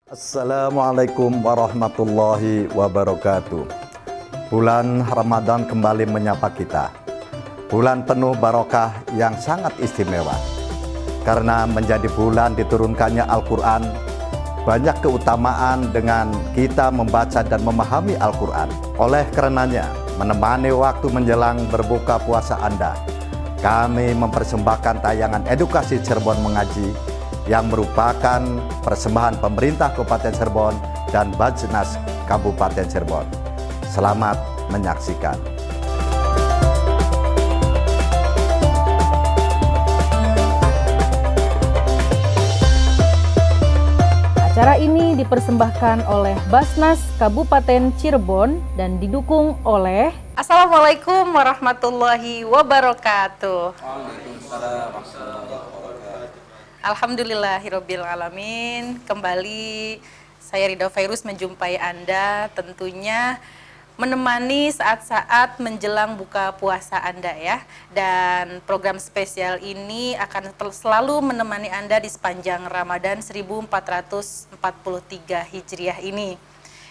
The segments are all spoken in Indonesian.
Assalamualaikum warahmatullahi wabarakatuh. Bulan Ramadan kembali menyapa kita. Bulan penuh barokah yang sangat istimewa. Karena menjadi bulan diturunkannya Al-Quran, banyak keutamaan dengan kita membaca dan memahami Al-Quran. Oleh karenanya, menemani waktu menjelang berbuka puasa Anda, kami mempersembahkan tayangan edukasi Cirebon Mengaji yang merupakan persembahan pemerintah Kabupaten Cirebon dan Bajnas Kabupaten Cirebon. Selamat menyaksikan. Acara ini dipersembahkan oleh Bajnas Kabupaten Cirebon dan didukung oleh Assalamualaikum warahmatullahi wabarakatuh. Alhamdulillahirabbil alamin. Kembali saya Rida Fairuz menjumpai Anda, tentunya menemani saat-saat menjelang buka puasa Anda ya. Dan program spesial ini akan selalu menemani Anda di sepanjang Ramadan 1443 Hijriah ini.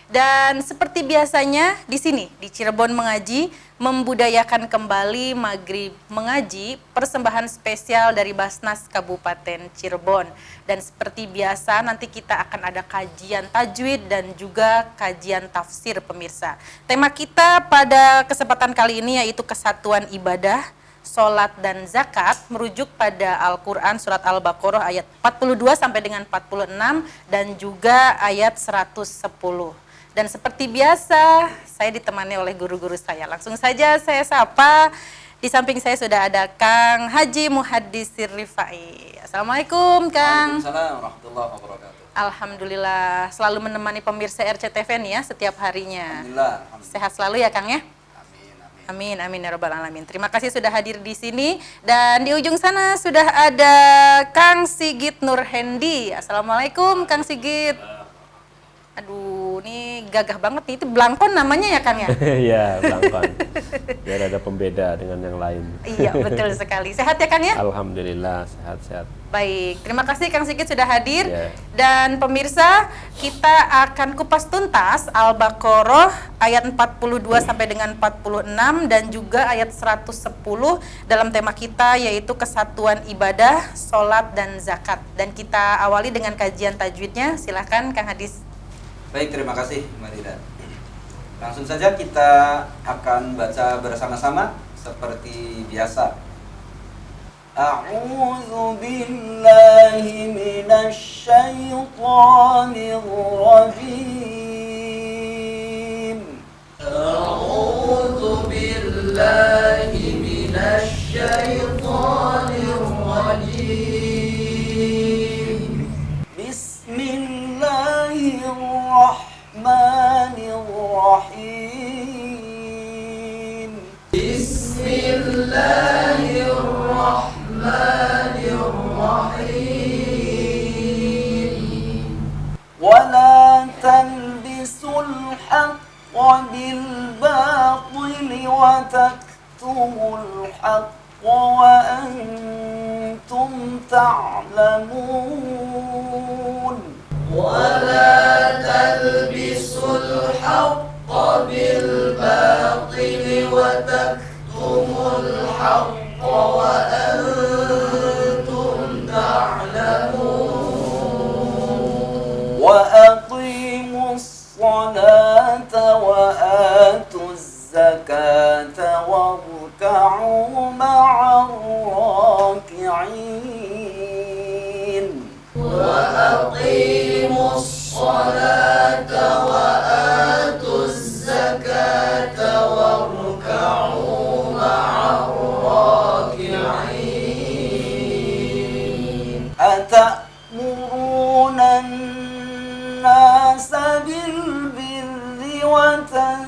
Dan seperti biasanya di sini di Cirebon Mengaji membudayakan kembali Maghrib Mengaji, persembahan spesial dari Bajnas Kabupaten Cirebon. Dan seperti biasa nanti kita akan ada kajian tajwid dan juga kajian tafsir pemirsa. Tema kita pada kesempatan kali ini yaitu kesatuan ibadah, sholat dan zakat, merujuk pada Al-Quran surat Al-Baqarah ayat 42 sampai dengan 46 dan juga ayat 110. Dan seperti biasa, saya ditemani oleh guru-guru saya. Langsung saja saya sapa. Di samping saya sudah ada Kang Haji Muhaddisir Rifai. Assalamualaikum, Kang. Waalaikumsalam warahmatullahi wabarakatuh. Alhamdulillah, selalu menemani pemirsa RCTV nih ya setiap harinya. Alhamdulillah. Sehat selalu ya, Kang ya. Amin. Amin ya rabbal alamin. Terima kasih sudah hadir di sini. Dan di ujung sana sudah ada Kang Sigit Nurhendi. Assalamualaikum, Kang Sigit. Aduh, ini gagah banget nih. Itu Blangkon namanya ya, Kang ya? Iya, Blangkon. Biar ada pembeda dengan yang lain. Iya, betul sekali. Sehat ya, Kang ya? Alhamdulillah, sehat-sehat. Baik, terima kasih Kang Sigit sudah hadir. Ya. Dan pemirsa, kita akan kupas tuntas Al-Baqarah ayat 42 sampai dengan 46 dan juga ayat 110 dalam tema kita yaitu kesatuan ibadah, sholat dan zakat. Dan kita awali dengan kajian tajwidnya. Silakan Kang Hadis. Baik, terima kasih Mbak Rida. Langsung saja kita akan baca bersama-sama seperti biasa. A'udzu billahi minasy syaithanir rajim. A'udzu billahi minasy syaithanir rajim. Bismillahirrahmanirrahim. Bismillahirrahmanirrahim. Wala talbisul haqqa bil batili wa taktumul haqqa wa antum ta'lamun. ولا تلبسوا الحق بالباطل وتكتموا الحق وأنتم تعلمون وأقيموا الصلاة وآتوا الزكاة واركعوا مع الراكعين وأقيموا الصلاة وآتوا الزكاة واركعوا مع الراكعين أتأمرون الناس بالبر وتنسون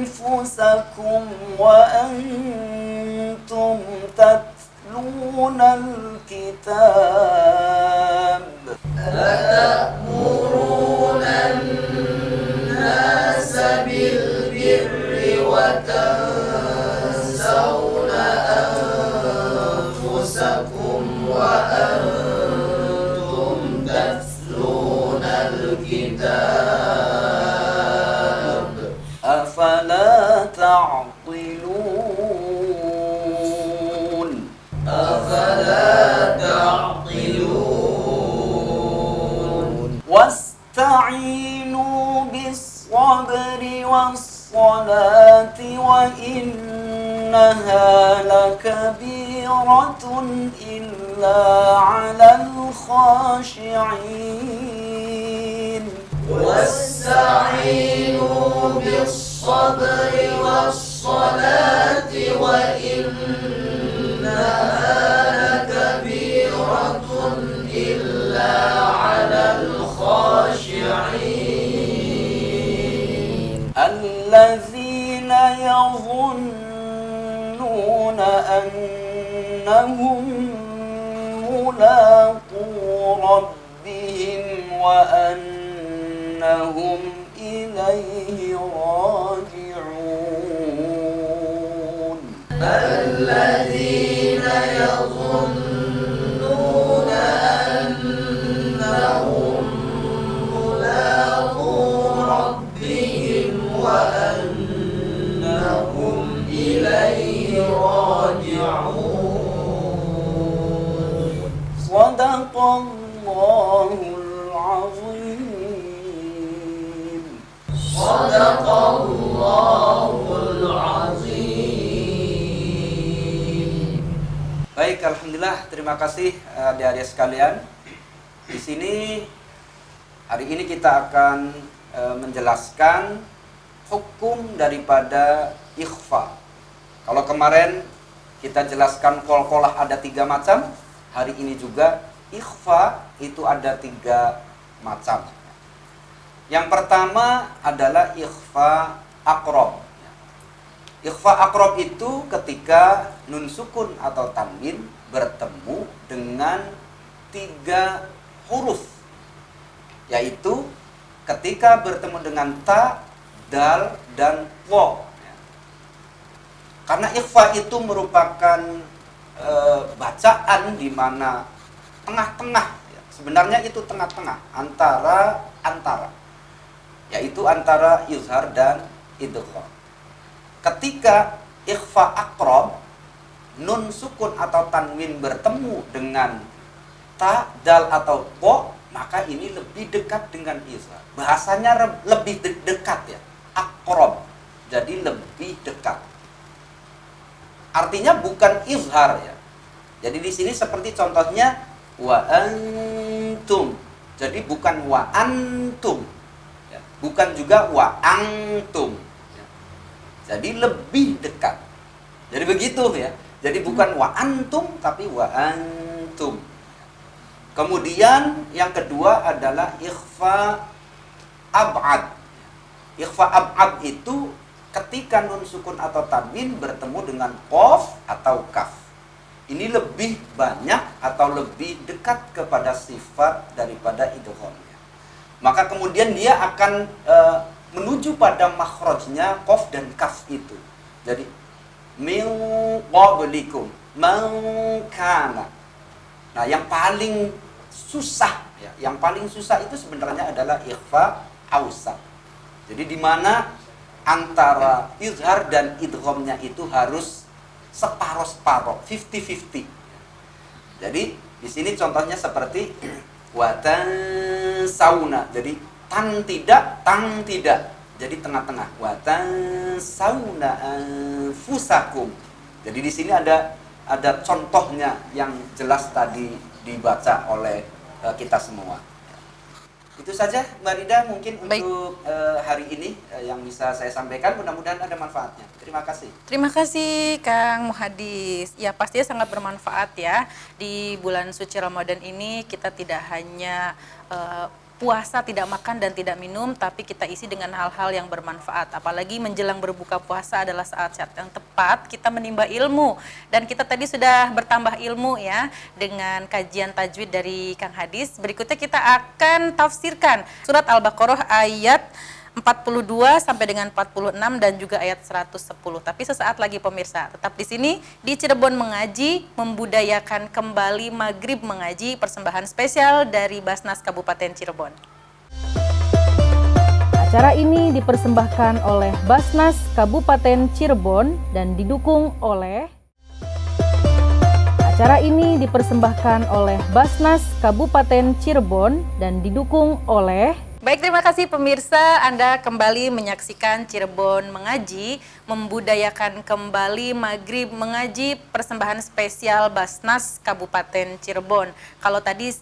أنفسكم وأنتم تتلون الكتاب أتأمرون الناس بالبر وتنسون أنفسكم وأنتم الكتاب أفلا تعقلون واستعينوا بالصبر والصلاة وإنها لكبيرة إلا على الخاشعين واستعينوا بالصبر والصلاة وإنها لكبيرة إلا على الخاشعين الذين يظنون أنهم ملاقو ربهم وأنهم إليه راجعون الذين يظنون أنهم ملاقو ربهم وأنهم إليه راجعون صدق الله العظيم صدق الله العظيم. Baik, alhamdulillah, terima kasih adik-adik sekalian. Di sini hari ini kita akan menjelaskan hukum daripada ikhfa. Kalau kemarin kita jelaskan qalqalah ada 3 macam, hari ini juga ikhfa itu ada 3 macam. Yang pertama adalah ikhfa aqrab. Ikhfa aqrab itu ketika nun sukun atau tanwin bertemu dengan 3 huruf, yaitu ketika bertemu dengan ta, dal, dan wa. Karena ikhfa itu merupakan bacaan di mana tengah-tengah, sebenarnya itu tengah-tengah antara yaitu antara izhar dan idgham. Ketika ikhfa aqrab, nun sukun atau tanwin bertemu dengan ta, dal atau po, maka ini lebih dekat dengan izhar. Bahasanya lebih dekat ya, aqrab. Jadi lebih dekat. Artinya bukan izhar ya. Jadi di sini seperti contohnya wa antum. Jadi bukan wa antum. Ya. Bukan juga wa antum. Ya. Jadi lebih dekat. Jadi begitu ya. Jadi bukan wa antum tapi wa antum. Kemudian yang kedua adalah ikhfa ab'ad. Ikhfa ab'ad itu ketika nun sukun atau tanwin bertemu dengan qaf atau kaf. Ini lebih banyak atau lebih dekat kepada sifat daripada idghamnya. Maka kemudian dia akan menuju pada makhrajnya qaf dan kaf itu. Jadi min qablikum man kana. Nah, yang paling susah ya, yang paling susah itu sebenarnya adalah ikhfa awsat. Jadi di mana antara izhar dan idghamnya itu harus separuh-separuh, 50-50. Jadi di sini contohnya seperti watan sauna. Jadi tan tidak, tang tidak. Jadi tengah-tengah. Watan sauna anfusakum. Jadi di sini ada contohnya yang jelas tadi dibaca oleh kita semua. Itu saja Mbak Rida mungkin Baik. untuk hari ini yang bisa saya sampaikan. Mudah-mudahan ada manfaatnya. Terima kasih. Terima kasih Kang Muhadis. Ya pastinya sangat bermanfaat ya. Di bulan suci Ramadan ini kita tidak hanya puasa, tidak makan dan tidak minum, tapi kita isi dengan hal-hal yang bermanfaat. Apalagi menjelang berbuka puasa adalah saat-saat yang tepat kita menimba ilmu. Dan kita tadi sudah bertambah ilmu ya dengan kajian tajwid dari Kang Hadis. Berikutnya kita akan tafsirkan surat Al-Baqarah ayat 42 sampai dengan 46 dan juga ayat 110. Tapi sesaat lagi pemirsa, tetap di sini di Cirebon Mengaji, membudayakan kembali Maghrib Mengaji, persembahan spesial dari Basnas Kabupaten Cirebon. Acara ini dipersembahkan oleh Basnas Kabupaten Cirebon dan didukung oleh Acara ini dipersembahkan oleh Basnas Kabupaten Cirebon dan didukung oleh Baik, terima kasih pemirsa. Anda kembali menyaksikan Cirebon Mengaji, membudayakan kembali Maghrib Mengaji, persembahan spesial Basnas Kabupaten Cirebon. Kalau tadi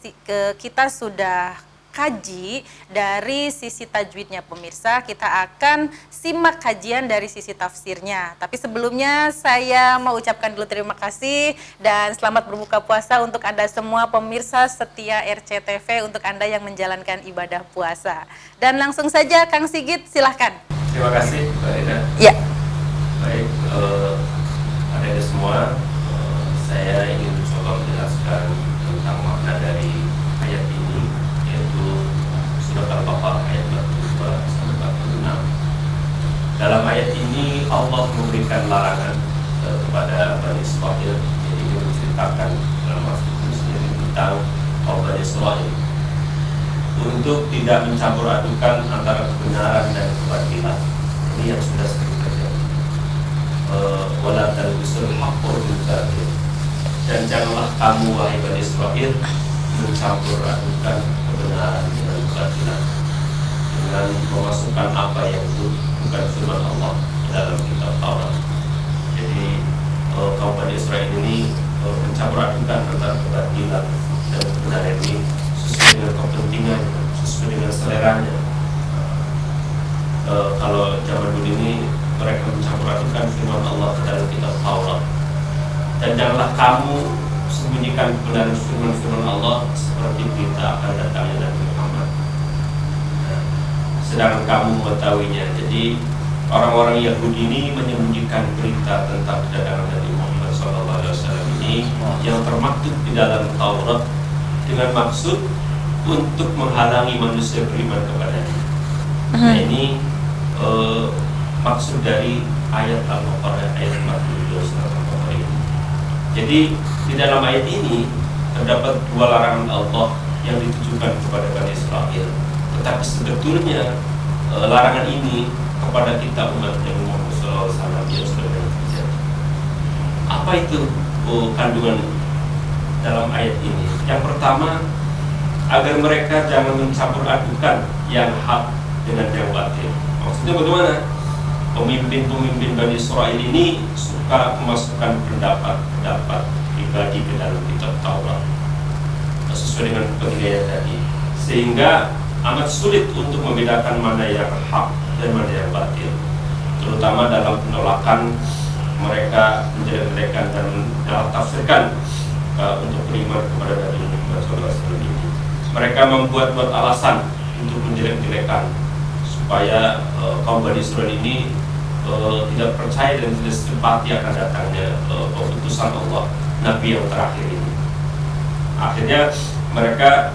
kita sudah kaji dari sisi tajwidnya pemirsa, kita akan simak kajian dari sisi tafsirnya. Tapi sebelumnya saya mau ucapkan dulu terima kasih dan selamat berbuka puasa untuk Anda semua pemirsa setia RCTV, untuk Anda yang menjalankan ibadah puasa. Dan langsung saja Kang Sigit, silahkan. Terima kasih Mbak Eda. Ya. Baik, adik-adik semua, saya ingin mencoba menjelaskan tentang makna dari ayat ini, yaitu surat Al-Baqarah ayat 42 sampai 46. Dalam ayat ini Allah memberikan larangan kepada Bani Israil, jadi dia menceritakan dalam masjid sendiri tentang kaum Bani Israil untuk tidak mencampur adukan antara kebenaran dan kebatilan. Ini yang sudah sering terjadi. Wala talbisul haqqa bil batil. Dan janganlah kamu wahai Bani Israil mencampur adukan kebenaran dengan kebatilan, dengan memasukkan apa yang bukan firman Allah dalam kitab Taurat. Jadi kaum Bani Israil ini mencampur adukan antara kebatilan dan kebenaran ini sesuai dengan kepentingan, sesuai dengan seleranya. Kalau zaman dulu ini mereka mencampur adukan firman Allah ke dalam kitab Taurat. Dan janganlah kamu sembunyikan kebenaran firman-firman Allah seperti berita akan datangnya Nabi Muhammad. Sedangkan kamu mengetahuinya. Jadi orang-orang Yahudi ini menyembunyikan berita tentang kedatangan Nabi Muhammad SAW ini yang termaktub di dalam Taurat dengan maksud untuk menghalangi manusia beriman kepadanya. Nah ini maksud dari ayat Al-Baqarah ayat 42 surat Al-Baqarah ini. Jadi di dalam ayat ini terdapat dua larangan Allah yang ditujukan kepada Bani Israil. Tetapi sebetulnya larangan ini kepada kita umat Nabi Muhammad SAW yang sudah terjadi. Apa itu kandungan dalam ayat ini? Yang pertama, agar mereka jangan mencampur adukan yang hak dengan yang batil. Maksudnya bagaimana? Pemimpin-pemimpin Bani Israil ini suka memasukkan pendapat-pendapat pribadi ke dalam kitab Taurat sesuai dengan kepentingan tadi, sehingga amat sulit untuk membedakan mana yang hak dan mana yang batil, terutama dalam penolakan mereka menjelek-jelekan dan tafsirkan untuk beriman kepada Nabi Muhammad SAW ini. Mereka membuat alasan untuk menjelek-jelekan supaya kaum Bani Israil ini tidak percaya dan tidak simpati akan datangnya keputusan Allah Nabi yang terakhir ini. Akhirnya mereka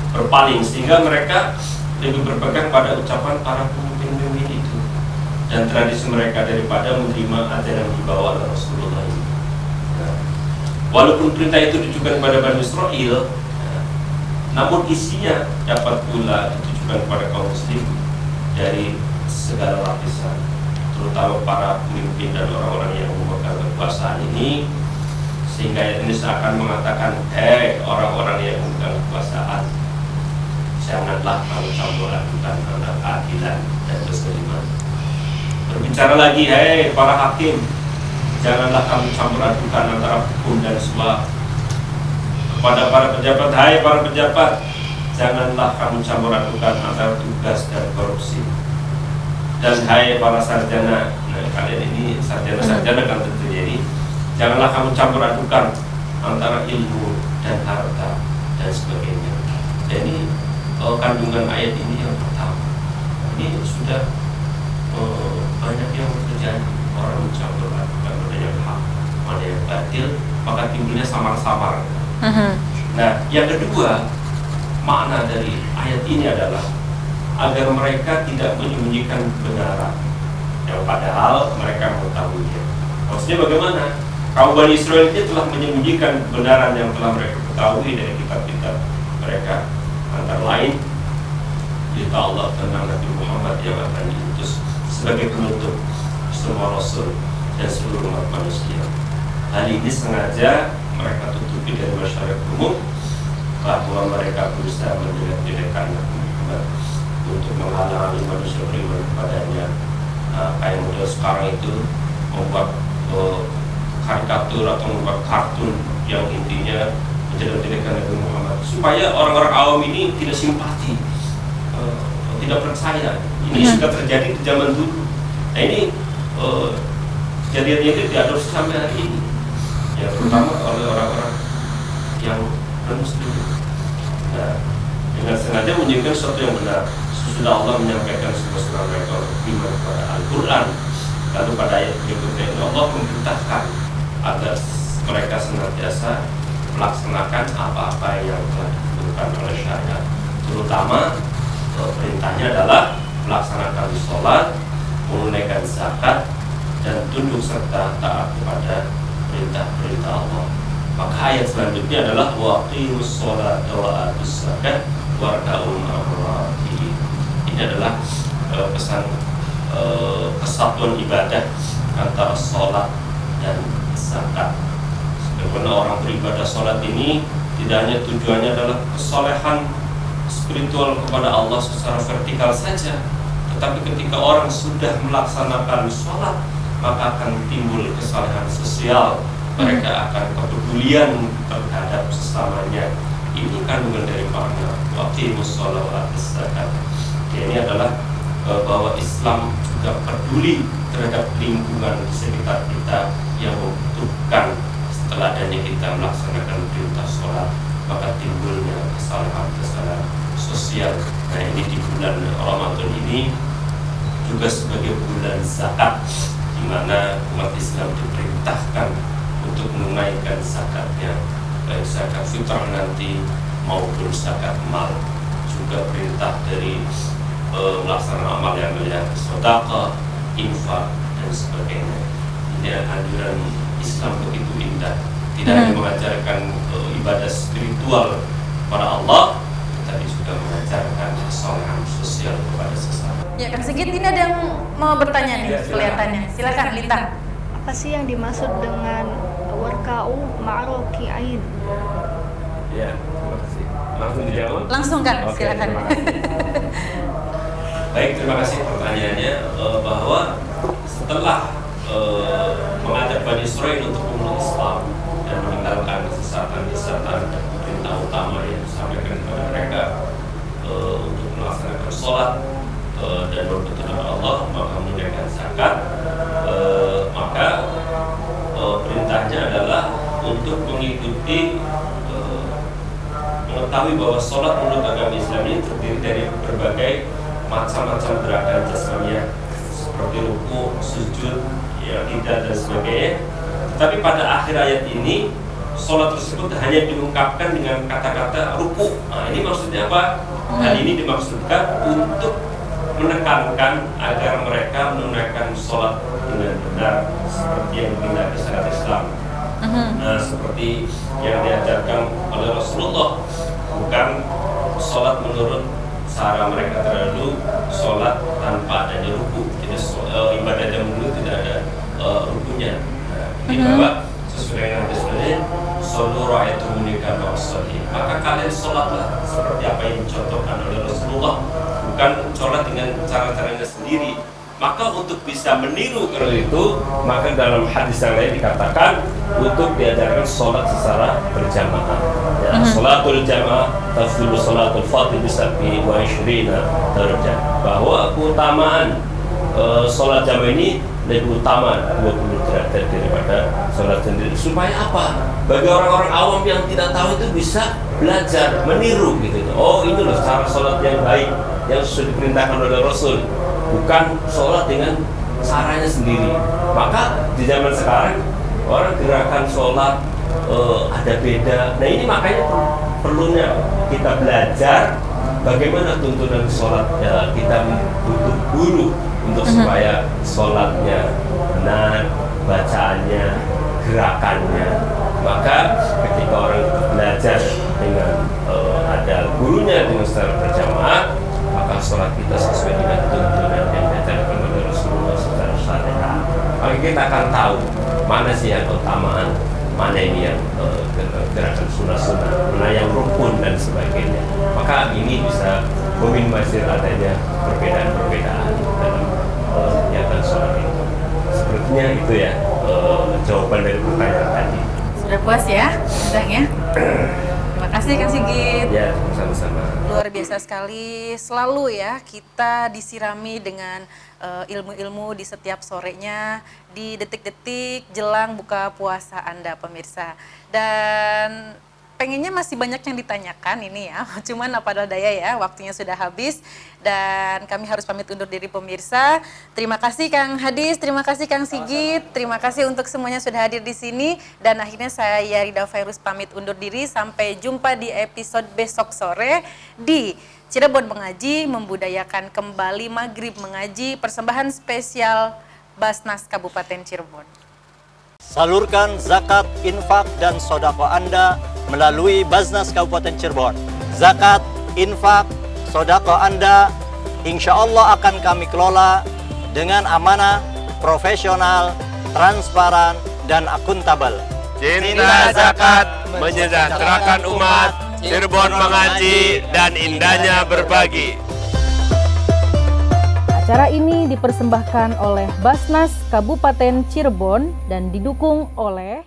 berpaling, sehingga mereka lebih berpegang pada ucapan para pemimpin itu dan tradisi mereka daripada menerima ajaran yang dibawa oleh Rasulullah ini. Nah, walaupun perintah itu ditujukan kepada Bani Israil, namun isinya dapat pula ditujukan kepada kaum muslim dari segala lapisan, terutama para pemimpin dan orang-orang yang memegang kekuasaan ini, sehingga ini seakan mengatakan, orang-orang yang memegang kekuasaan, janganlah kamu campur adukan antara keadilan dan kezaliman. Berbicara lagi, para hakim, janganlah kamu campur adukan antara hukum dan suap. Kepada para pejabat, para pejabat, janganlah kamu campur adukan antara tugas dan korupsi. Dan para sarjana, kalian ini sarjana kan tentunya ini, janganlah kamu campur adukan antara ilmu dan harta dan sebagainya. Jadi kandungan ayat ini yang pertama, ini sudah banyak yang terjadi, orang mencampur adukan mana yang hak, mana yang batil, maka timbulnya samar-samar. Nah, yang kedua, makna dari ayat ini adalah agar mereka tidak menyembunyikan kebenaran yang padahal mereka mengetahuinya. Maksudnya bagaimana? Kaum Bani Israil itu telah menyembunyikan kebenaran yang telah mereka ketahui dari kitab-kitab mereka, antara lain berita Allah tentang Nabi Muhammad yang akan diutus sebagai penutup semua rasul dan seluruh umat manusia. Hal ini sengaja mereka tutupi dari masyarakat umum, bahwa mereka berusaha menjelek-jelekan Nabi Muhammad untuk menghalangi manusia beriman kepadanya. Kayak model sekarang itu membuat karikatur atau membuat kartun yang intinya menjelek-jelekan Nabi Muhammad supaya orang-orang awam ini tidak simpati, tidak percaya. Ini sudah terjadi di zaman dulu. Nah ini kejadiannya itu diadopsi sampai hari ini, ya terutama oleh orang-orang yang non-Muslim. Nah, dengan sengaja menunjukkan sesuatu yang benar. Sudah Allah menyampaikan sebuah mereka beriman kepada Al-Quran. Lalu pada ayat berikutnya Allah memerintahkan agar mereka senantiasa melaksanakan apa-apa yang telah ditentukan oleh syariat. Terutama perintahnya adalah melaksanakan sholat, menunaikan zakat, dan tunduk serta taat kepada perintah-perintah Allah. Maka ayat selanjutnya adalah waqimus sholata wa atuz zakat warka'u ma'ar raki'in. Ini adalah pesan kesatuan ibadah antara sholat dan zakat. Sebagaimana orang beribadah sholat ini tidak hanya tujuannya adalah kesolehan spiritual kepada Allah secara vertikal saja, tetapi ketika orang sudah melaksanakan sholat maka akan timbul kesalehan sosial. Mereka akan kepedulian terhadap sesamanya. Ini kandungan dari makna waqimus sholata wa atuz zakat. Ini adalah bahwa Islam juga peduli terhadap lingkungan di sekitar kita yang membutuhkan. Setelah adanya kita melaksanakan perintah sholat, maka timbulnya kesalahan-kesalahan sosial. Nah ini di bulan Ramadan ini juga sebagai bulan zakat, di mana umat Islam diperintahkan untuk menunaikan zakatnya, baik zakat fitrah nanti maupun zakat mal. Juga perintah dari melaksanakan amal yang mulia, sedekah, infak dan sebagainya. Ini anjuran Islam begitu indah. Tidak hanya mengajarkan ibadah spiritual kepada Allah, tetapi juga mengajarkan kesolehan sosial kepada sesama. Ya, Kang Sigit, ini ada yang mau bertanya nih, kelihatannya. Silakan, Lintang. Apa sih yang dimaksud dengan warka'u ma'roki'ain? Ya, terima kasih. Langsung dijawab? Langsung, Kang, Oke, silakan. terima kasih. Baik, terima kasih pertanyaannya, bahwa setelah mengajak Bani Israil untuk memeluk Islam dan meninggalkan kesesatan-kesesatan dan perintah utama yang disampaikan kepada mereka untuk melaksanakan sholat dan berdoa kepada Allah, maka menunaikan zakat, maka perintahnya adalah untuk mengikuti mengetahui bahwa sholat menurut agama Islam ini terdiri dari berbagai macam-macam gerakan jasmaniah seperti ruku, sujud, i'tidal dan sebagainya. Tetapi pada akhir ayat ini sholat tersebut hanya diungkapkan dengan kata-kata ruku. Nah, ini maksudnya apa? Hal ini dimaksudkan untuk menekankan agar mereka menunaikan sholat dengan benar seperti yang diminta syariat Islam. Nah, seperti yang diajarkan oleh Rasulullah, bukan sholat menurut cara mereka terdahulu, sholat tanpa adanya ruku. Jadi ibadah zaman dulu tidak ada rukunya. Ini bahwa sesuai dengan hadisnya, shollu ra'aitumuni kama usolli. Maka kalian sholatlah seperti apa yang dicontohkan oleh Rasulullah, bukan sholat dengan cara-caranya sendiri. Maka untuk bisa meniru kalau itu, maka dalam hadis yang lain dikatakan untuk diajarkan sholat secara berjamaah. Ya, sholatul jamaah tafdhulu sholatul fardhi bi 27 darajah. Bahwa keutamaan sholat jamaah ini lebih utama 20 derajat daripada sholat sendiri. Supaya apa? Bagi orang-orang awam yang tidak tahu itu bisa belajar, meniru gitu. Oh, ini loh cara sholat yang baik yang sudah diperintahkan oleh Rasul. Bukan sholat dengan caranya sendiri. Maka di zaman sekarang orang gerakan sholat ada beda. Nah ini makanya perlunya kita belajar bagaimana tuntunan sholat. Ya, kita butuh guru untuk supaya sholatnya benar, bacaannya, gerakannya. Maka ketika orang belajar dengan ada gurunya dengan secara berjamaah, maka sholat kita sesuai dengan tuntunan yang diajarkan oleh Rasulullah secara syariat, maka kita akan tahu mana sih yang keutamaan, mana ini yang gerakan sunnah-sunnah, mana yang rukun dan sebagainya. Maka ini bisa meminimalisir adanya perbedaan-perbedaan dalam kegiatan sholat itu. Sepertinya itu ya jawaban dari pertanyaan tadi. Sudah puas ya, Undang ya? Terima kasih Kang Sigit. Ya, sama-sama. Luar biasa sekali, selalu ya kita disirami dengan ilmu-ilmu di setiap sorenya, di detik-detik jelang buka puasa Anda pemirsa. Dan pengennya masih banyak yang ditanyakan ini ya, cuman apa daya ya, waktunya sudah habis dan kami harus pamit undur diri pemirsa. Terima kasih Kang Hadis, terima kasih Kang Sigit, terima kasih untuk semuanya sudah hadir di sini dan akhirnya saya Rida Fairuz pamit undur diri, sampai jumpa di episode besok sore di Cirebon Mengaji, membudayakan kembali Maghrib Mengaji, persembahan spesial Basnas Kabupaten Cirebon. Salurkan zakat, infak, dan sodako Anda melalui Basnas Kabupaten Cirebon. Zakat, infak, sodako Anda insya Allah akan kami kelola dengan amanah, profesional, transparan, dan akuntabel. Cinta zakat menyejahterakan umat, Cirebon mengaji, dan indahnya berbagi. Acara ini dipersembahkan oleh Basnas Kabupaten Cirebon dan didukung oleh